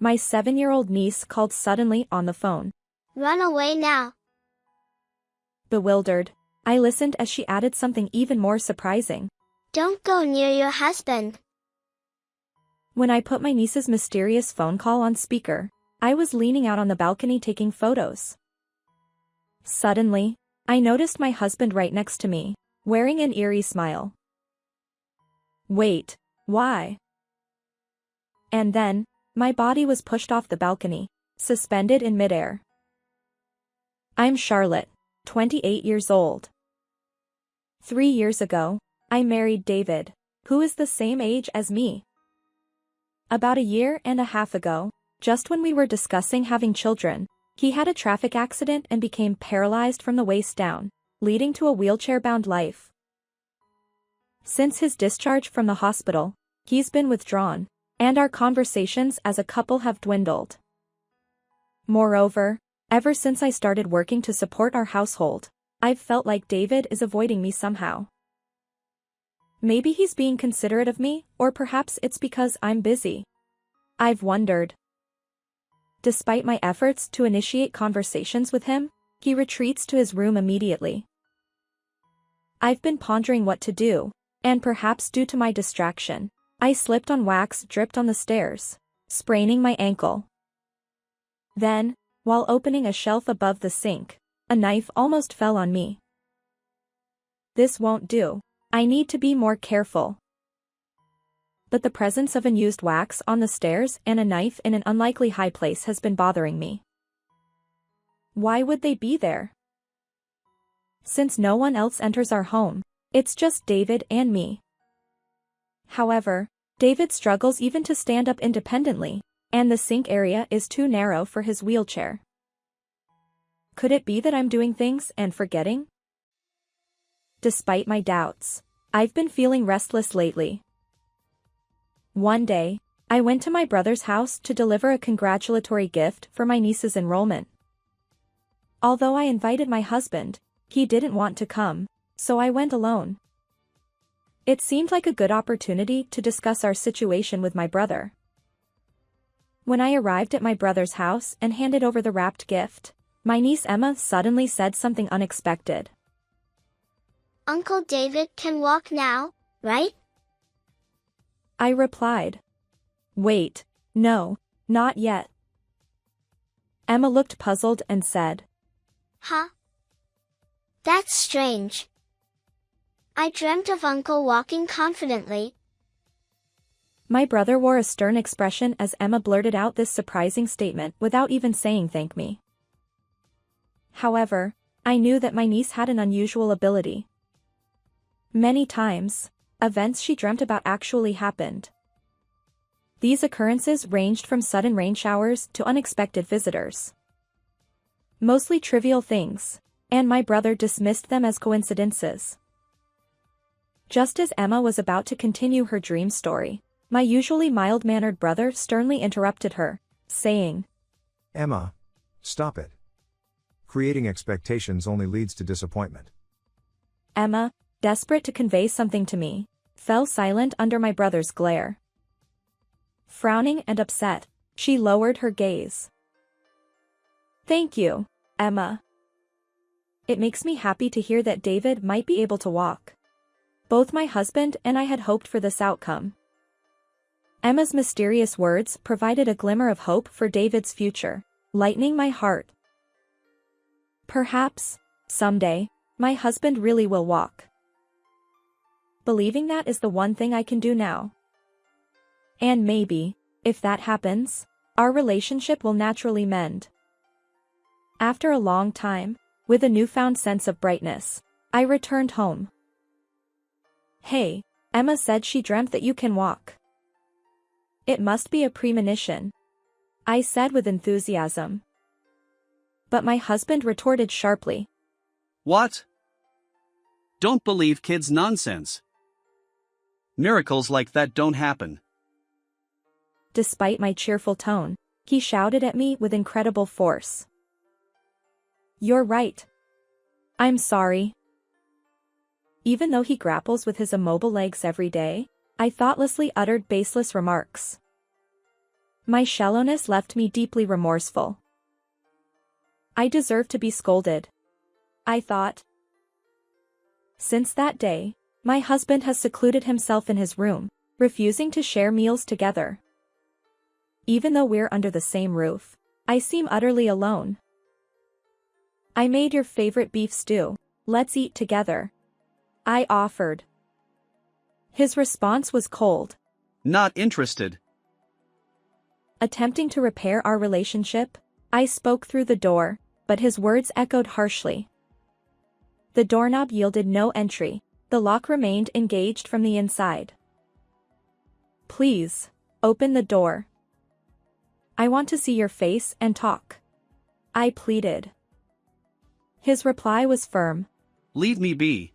My 7-year-old niece called suddenly on the phone. Run away now. Bewildered, I listened as she added something even more surprising. Don't go near your husband. When I put my niece's mysterious phone call on speaker, I was leaning out on the balcony taking photos. Suddenly, I noticed my husband right next to me, wearing an eerie smile. Wait, why? And then, my body was pushed off the balcony, suspended in midair. I'm Charlotte, 28 years old. 3 years ago, I married David, who is the same age as me. About a year and a half ago, just when we were discussing having children, he had a traffic accident and became paralyzed from the waist down, leading to a wheelchair-bound life. Since his discharge from the hospital, he's been withdrawn, and our conversations as a couple have dwindled. Moreover, ever since I started working to support our household, I've felt like David is avoiding me somehow. Maybe he's being considerate of me, or perhaps it's because I'm busy. I've wondered. Despite my efforts to initiate conversations with him, he retreats to his room immediately. I've been pondering what to do, and perhaps due to my distraction, I slipped on wax dripped on the stairs, spraining my ankle. Then, while opening a shelf above the sink, a knife almost fell on me. This won't do. I need to be more careful. But the presence of unused wax on the stairs and a knife in an unlikely high place has been bothering me. Why would they be there? Since no one else enters our home, it's just David and me. However, David struggles even to stand up independently, and the sink area is too narrow for his wheelchair. Could it be that I'm doing things and forgetting? Despite my doubts, I've been feeling restless lately. One day, I went to my brother's house to deliver a congratulatory gift for my niece's enrollment. Although I invited my husband, he didn't want to come, so I went alone. It seemed like a good opportunity to discuss our situation with my brother. When I arrived at my brother's house and handed over the wrapped gift, my niece Emma suddenly said something unexpected. Uncle David can walk now, right? I replied. Wait, no, not yet. Emma looked puzzled and said. Huh? That's strange. I dreamt of Uncle walking confidently. My brother wore a stern expression as Emma blurted out this surprising statement without even saying thank me. However, I knew that my niece had an unusual ability. Many times, events she dreamt about actually happened. These occurrences ranged from sudden rain showers to unexpected visitors. Mostly trivial things, and my brother dismissed them as coincidences. Just as Emma was about to continue her dream story, my usually mild-mannered brother sternly interrupted her, saying, Emma, stop it. Creating expectations only leads to disappointment. Emma, desperate to convey something to me, fell silent under my brother's glare. Frowning and upset, she lowered her gaze. Thank you, Emma. It makes me happy to hear that David might be able to walk. Both my husband and I had hoped for this outcome. Emma's mysterious words provided a glimmer of hope for David's future, lightening my heart. Perhaps, someday, my husband really will walk. Believing that is the one thing I can do now. And maybe, if that happens, our relationship will naturally mend. After a long time, with a newfound sense of brightness, I returned home. Hey, Emma said she dreamt that you can walk. It must be a premonition, I said with enthusiasm. But my husband retorted sharply. What? Don't believe kids' nonsense. Miracles like that don't happen. Despite my cheerful tone, he shouted at me with incredible force. You're right. I'm sorry. Even though he grapples with his immobile legs every day, I thoughtlessly uttered baseless remarks. My shallowness left me deeply remorseful. I deserve to be scolded, I thought. Since that day, my husband has secluded himself in his room, refusing to share meals together. Even though we're under the same roof, I seem utterly alone. I made your favorite beef stew. Let's eat together, I offered. His response was cold. Not interested. Attempting to repair our relationship, I spoke through the door, but his words echoed harshly. The doorknob yielded no entry, the lock remained engaged from the inside. Please, open the door. I want to see your face and talk, I pleaded. His reply was firm. Leave me be.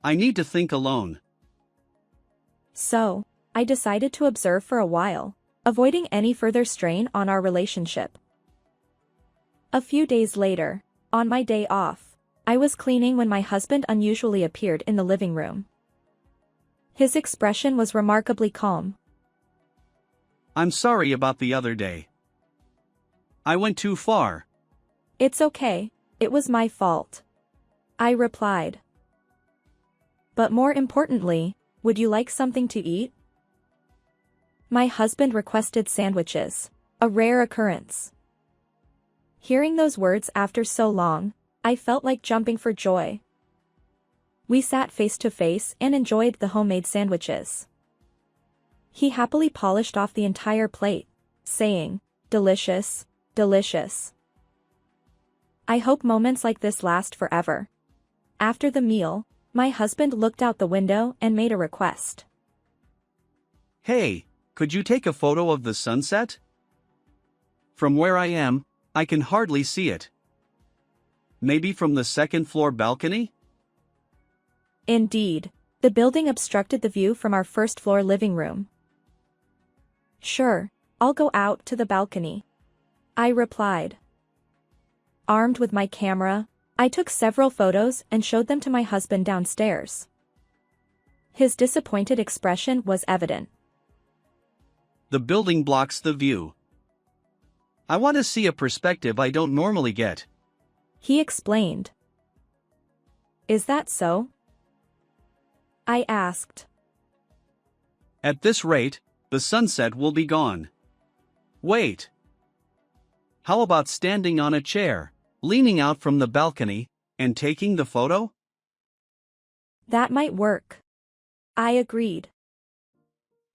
I need to think alone. So, I decided to observe for a while, avoiding any further strain on our relationship. A few days later, on my day off, I was cleaning when my husband unusually appeared in the living room. His expression was remarkably calm. I'm sorry about the other day. I went too far. It's okay, it was my fault, I replied. But more importantly, would you like something to eat? My husband requested sandwiches, a rare occurrence. Hearing those words after so long, I felt like jumping for joy. We sat face to face and enjoyed the homemade sandwiches. He happily polished off the entire plate, saying, "Delicious, delicious." I hope moments like this last forever. After the meal, my husband looked out the window and made a request. Hey, could you take a photo of the sunset? From where I am, I can hardly see it. Maybe from the second-floor balcony? Indeed, the building obstructed the view from our first-floor living room. Sure, I'll go out to the balcony, I replied. Armed with my camera, I took several photos and showed them to my husband downstairs. His disappointed expression was evident. The building blocks the view. I want to see a perspective I don't normally get, he explained. Is that so? I asked. At this rate, the sunset will be gone. Wait. How about standing on a chair, leaning out from the balcony, and taking the photo? That might work, I agreed.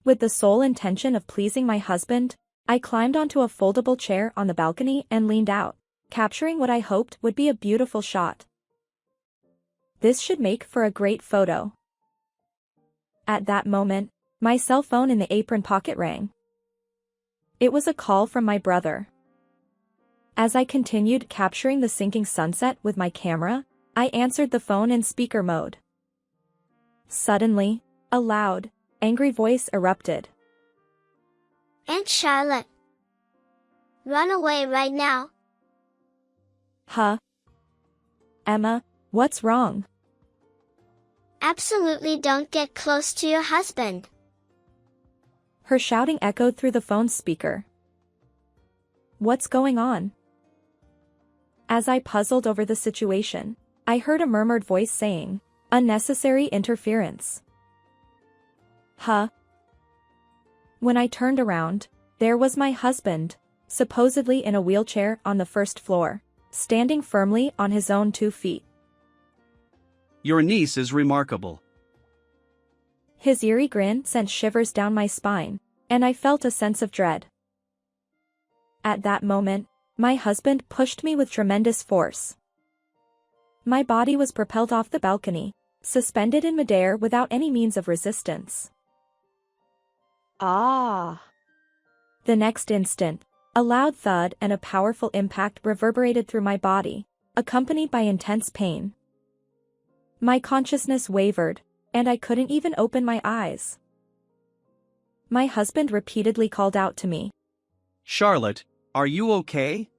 With the sole intention of pleasing my husband, I climbed onto a foldable chair on the balcony and leaned out, capturing what I hoped would be a beautiful shot. This should make for a great photo. At that moment, my cell phone in the apron pocket rang. It was a call from my brother. As I continued capturing the sinking sunset with my camera, I answered the phone in speaker mode. Suddenly, a loud, angry voice erupted. Aunt Charlotte. Run away right now. Huh? Emma, what's wrong? Absolutely don't get close to your husband. Her shouting echoed through the phone's speaker. What's going on? As I puzzled over the situation, I heard a murmured voice saying, "Unnecessary interference." Huh? When I turned around, there was my husband, supposedly in a wheelchair on the first floor, standing firmly on his own 2 feet. Your niece is remarkable. His eerie grin sent shivers down my spine, and I felt a sense of dread. At that moment, my husband pushed me with tremendous force. My body was propelled off the balcony, suspended in midair without any means of resistance. Ah! The next instant, a loud thud and a powerful impact reverberated through my body, accompanied by intense pain. My consciousness wavered, and I couldn't even open my eyes. My husband repeatedly called out to me. Charlotte, are you okay?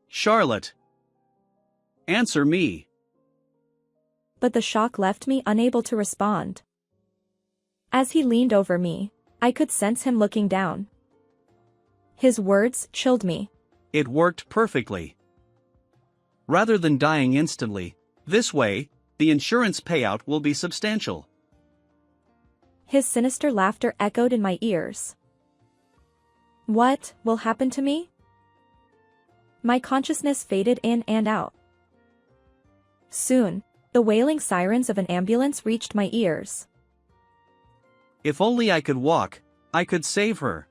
Charlotte. Answer me. But the shock left me unable to respond. As he leaned over me, I could sense him looking down, His words chilled me. It worked perfectly. Rather than dying instantly, this way, the insurance payout will be substantial. His sinister laughter echoed in my ears. What will happen to me? My consciousness faded in and out. Soon, the wailing sirens of an ambulance reached my ears. If only I could walk, I could save her.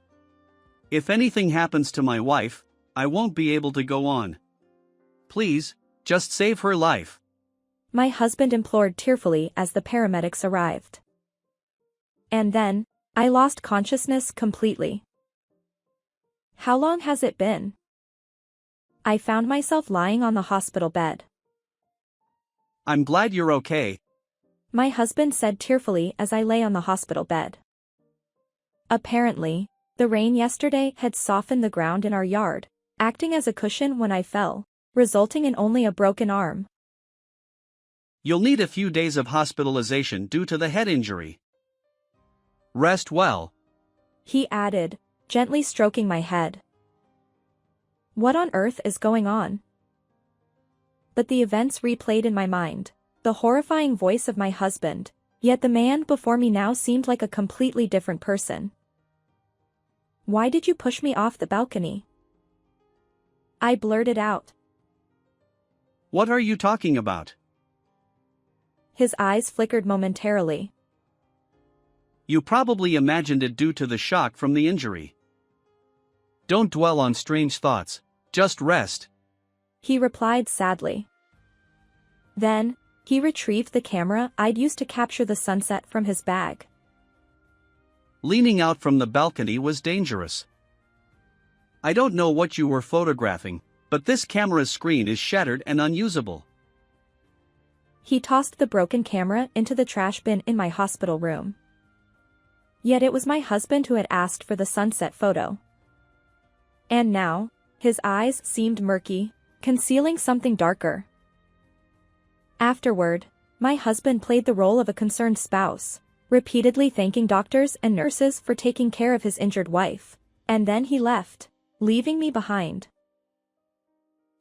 If anything happens to my wife, I won't be able to go on. Please, just save her life. My husband implored tearfully as the paramedics arrived. And then, I lost consciousness completely. How long has it been? I found myself lying on the hospital bed. I'm glad you're okay. My husband said tearfully as I lay on the hospital bed. Apparently, the rain yesterday had softened the ground in our yard, acting as a cushion when I fell, resulting in only a broken arm. You'll need a few days of hospitalization due to the head injury. Rest well. He added, gently stroking my head. What on earth is going on? But the events replayed in my mind, the horrifying voice of my husband, yet the man before me now seemed like a completely different person. Why did you push me off the balcony? I blurted out. What are you talking about? His eyes flickered momentarily. You probably imagined it due to the shock from the injury. Don't dwell on strange thoughts, just rest. He replied sadly. Then, he retrieved the camera I'd used to capture the sunset from his bag. Leaning out from the balcony was dangerous. I don't know what you were photographing, but this camera's screen is shattered and unusable. He tossed the broken camera into the trash bin in my hospital room. Yet it was my husband who had asked for the sunset photo. And now, his eyes seemed murky, concealing something darker. Afterward, my husband played the role of a concerned spouse, repeatedly thanking doctors and nurses for taking care of his injured wife, and then he left, leaving me behind.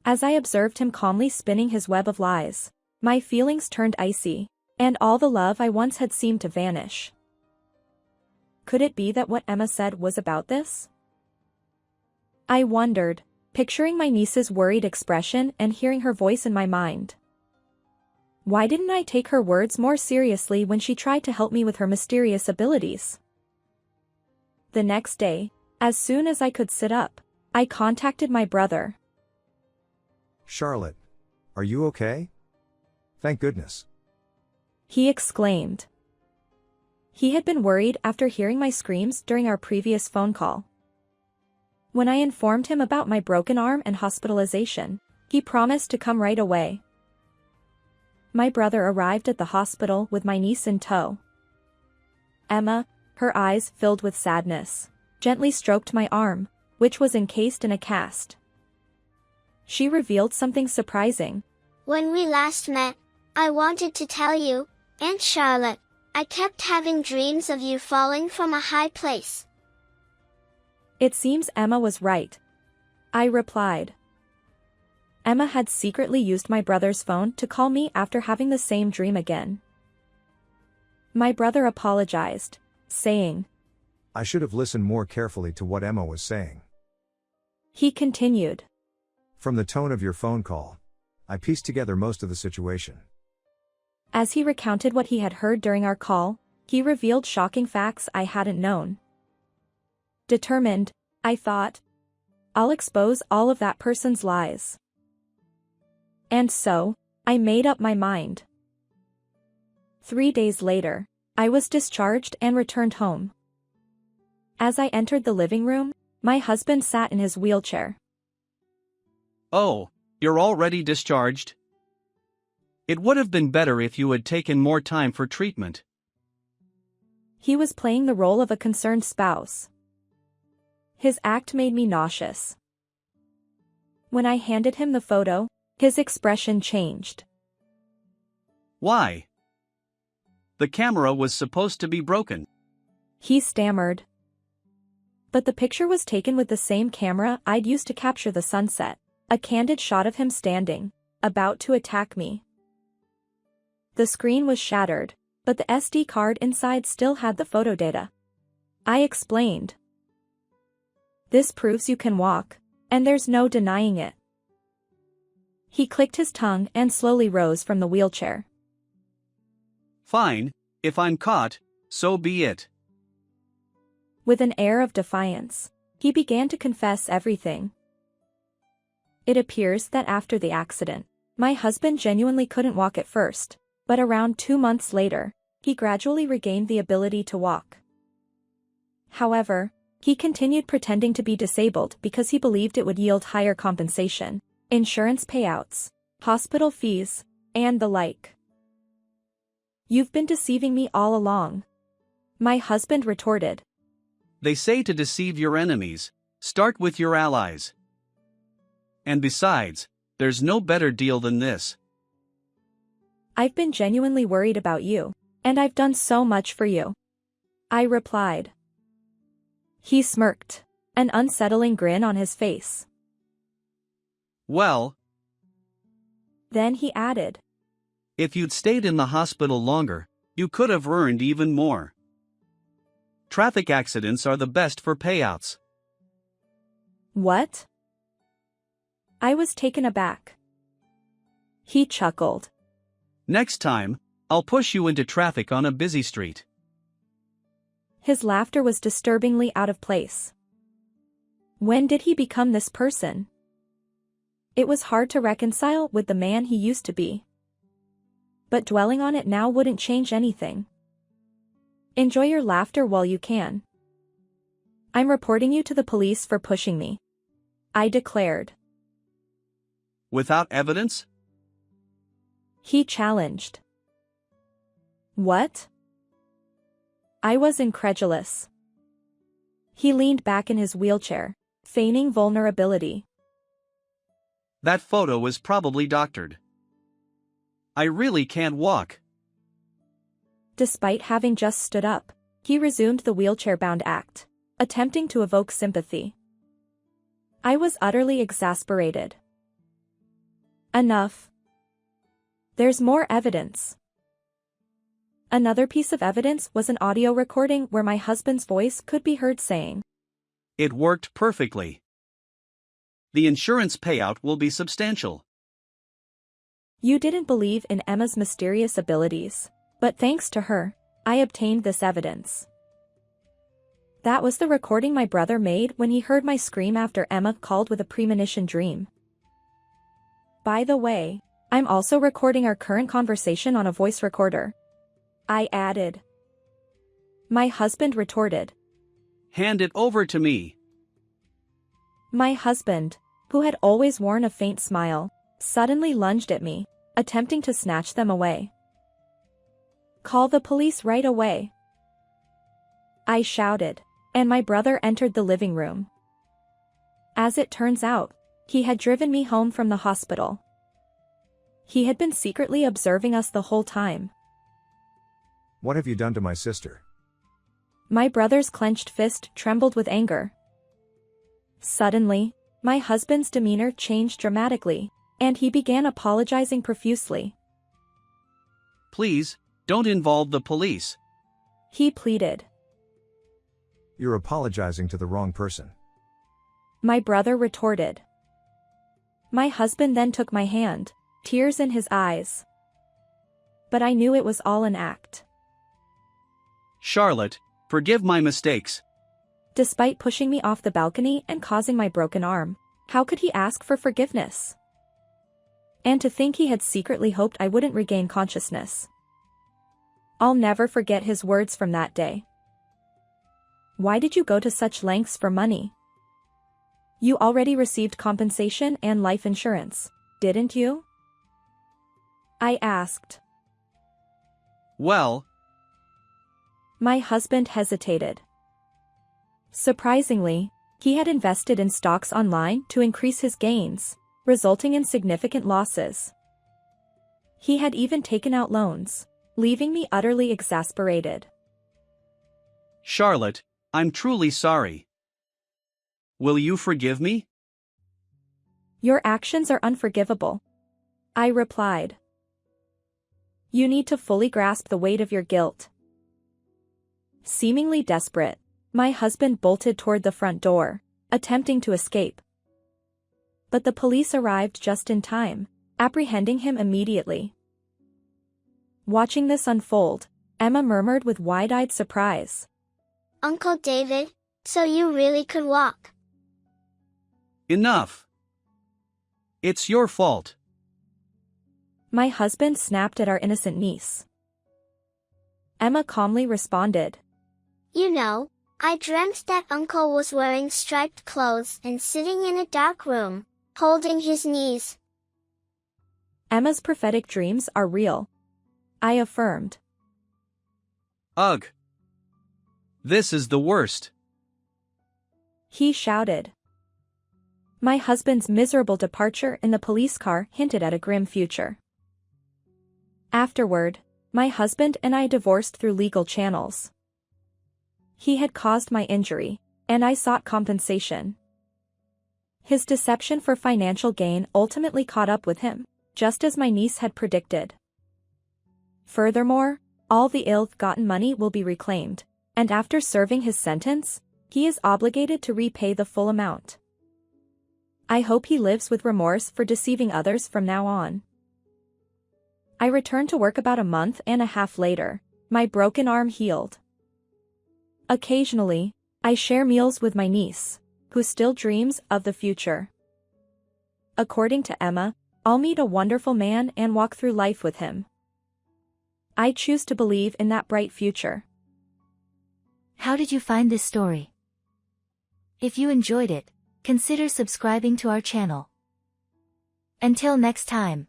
As I observed him calmly spinning his web of lies, my feelings turned icy, and all the love I once had seemed to vanish. Could it be that what Emma said was about this? I wondered, picturing my niece's worried expression and hearing her voice in my mind. Why didn't I take her words more seriously when she tried to help me with her mysterious abilities? The next day, as soon as I could sit up, I contacted my brother. Charlotte, are you okay? Thank goodness. He exclaimed. He had been worried after hearing my screams during our previous phone call. When I informed him about my broken arm and hospitalization, he promised to come right away. My brother arrived at the hospital with my niece in tow. Emma, her eyes filled with sadness, gently stroked my arm, which was encased in a cast. She revealed something surprising. When we last met, I wanted to tell you, Aunt Charlotte, I kept having dreams of you falling from a high place. It seems Emma was right, I replied. Emma had secretly used my brother's phone to call me after having the same dream again. My brother apologized, saying, I should have listened more carefully to what Emma was saying. He continued. From the tone of your phone call, I pieced together most of the situation. As he recounted what he had heard during our call, he revealed shocking facts I hadn't known. Determined, I thought, I'll expose all of that person's lies. And so, I made up my mind. 3 days later, I was discharged and returned home. As I entered the living room, my husband sat in his wheelchair. Oh, you're already discharged? It would have been better if you had taken more time for treatment. He was playing the role of a concerned spouse. His act made me nauseous. When I handed him the photo, his expression changed. Why? The camera was supposed to be broken. He stammered. But the picture was taken with the same camera I'd used to capture the sunset. A candid shot of him standing, about to attack me. The screen was shattered, but the SD card inside still had the photo data. I explained. This proves you can walk, and there's no denying it. He clicked his tongue and slowly rose from the wheelchair. Fine, if I'm caught, so be it. With an air of defiance, he began to confess everything. It appears that after the accident, my husband genuinely couldn't walk at first, but around 2 months later, he gradually regained the ability to walk. However, he continued pretending to be disabled because he believed it would yield higher compensation, insurance payouts, hospital fees, and the like. You've been deceiving me all along, my husband retorted. They say to deceive your enemies, start with your allies. And besides, there's no better deal than this. I've been genuinely worried about you, and I've done so much for you, I replied. He smirked, an unsettling grin on his face. Well, then he added, if you'd stayed in the hospital longer, you could have earned even more. Traffic accidents are the best for payouts. What? I was taken aback. He chuckled. Next time, I'll push you into traffic on a busy street. His laughter was disturbingly out of place. When did he become this person? It was hard to reconcile with the man he used to be. But dwelling on it now wouldn't change anything. Enjoy your laughter while you can. I'm reporting you to the police for pushing me, I declared. Without evidence? He challenged. What? I was incredulous. He leaned back in his wheelchair, feigning vulnerability. That photo was probably doctored. I really can't walk. Despite having just stood up, he resumed the wheelchair-bound act, attempting to evoke sympathy. I was utterly exasperated. Enough. There's more evidence. Another piece of evidence was an audio recording where my husband's voice could be heard saying, It worked perfectly. The insurance payout will be substantial. You didn't believe in Emma's mysterious abilities, but thanks to her, I obtained this evidence. That was the recording my brother made when he heard my scream after Emma called with a premonition dream. By the way, I'm also recording our current conversation on a voice recorder, I added. My husband retorted. Hand it over to me. My husband, who had always worn a faint smile, suddenly lunged at me, attempting to snatch them away. Call the police right away, I shouted, and my brother entered the living room. As it turns out, he had driven me home from the hospital. He had been secretly observing us the whole time. What have you done to my sister? My brother's clenched fist trembled with anger. Suddenly, my husband's demeanor changed dramatically, and he began apologizing profusely. Please, don't involve the police, he pleaded. You're apologizing to the wrong person, my brother retorted. My husband then took my hand, tears in his eyes. But I knew it was all an act. Charlotte, forgive my mistakes. Despite pushing me off the balcony and causing my broken arm, how could he ask for forgiveness? And to think he had secretly hoped I wouldn't regain consciousness. I'll never forget his words from that day. Why did you go to such lengths for money? You already received compensation and life insurance, didn't you? I asked. Well, my husband hesitated. Surprisingly, he had invested in stocks online to increase his gains, resulting in significant losses. He had even taken out loans, leaving me utterly exasperated. Charlotte, I'm truly sorry. Will you forgive me? Your actions are unforgivable, I replied. You need to fully grasp the weight of your guilt. Seemingly desperate, my husband bolted toward the front door, attempting to escape. But the police arrived just in time, apprehending him immediately. Watching this unfold, Emma murmured with wide-eyed surprise. Uncle David, so you really could walk. Enough. It's your fault. My husband snapped at our innocent niece. Emma calmly responded. You know, I dreamt that Uncle was wearing striped clothes and sitting in a dark room, holding his knees. Emma's prophetic dreams are real, I affirmed. Ugh. This is the worst. He shouted. My husband's miserable departure in the police car hinted at a grim future. Afterward, my husband and I divorced through legal channels. He had caused my injury, and I sought compensation. His deception for financial gain ultimately caught up with him, just as my niece had predicted. Furthermore, all the ill-gotten money will be reclaimed, and after serving his sentence, he is obligated to repay the full amount. I hope he lives with remorse for deceiving others from now on. I returned to work about a month and a half later, my broken arm healed. Occasionally, I share meals with my niece, who still dreams of the future. According to Emma, I'll meet a wonderful man and walk through life with him. I choose to believe in that bright future. How did you find this story? If you enjoyed it, consider subscribing to our channel. Until next time.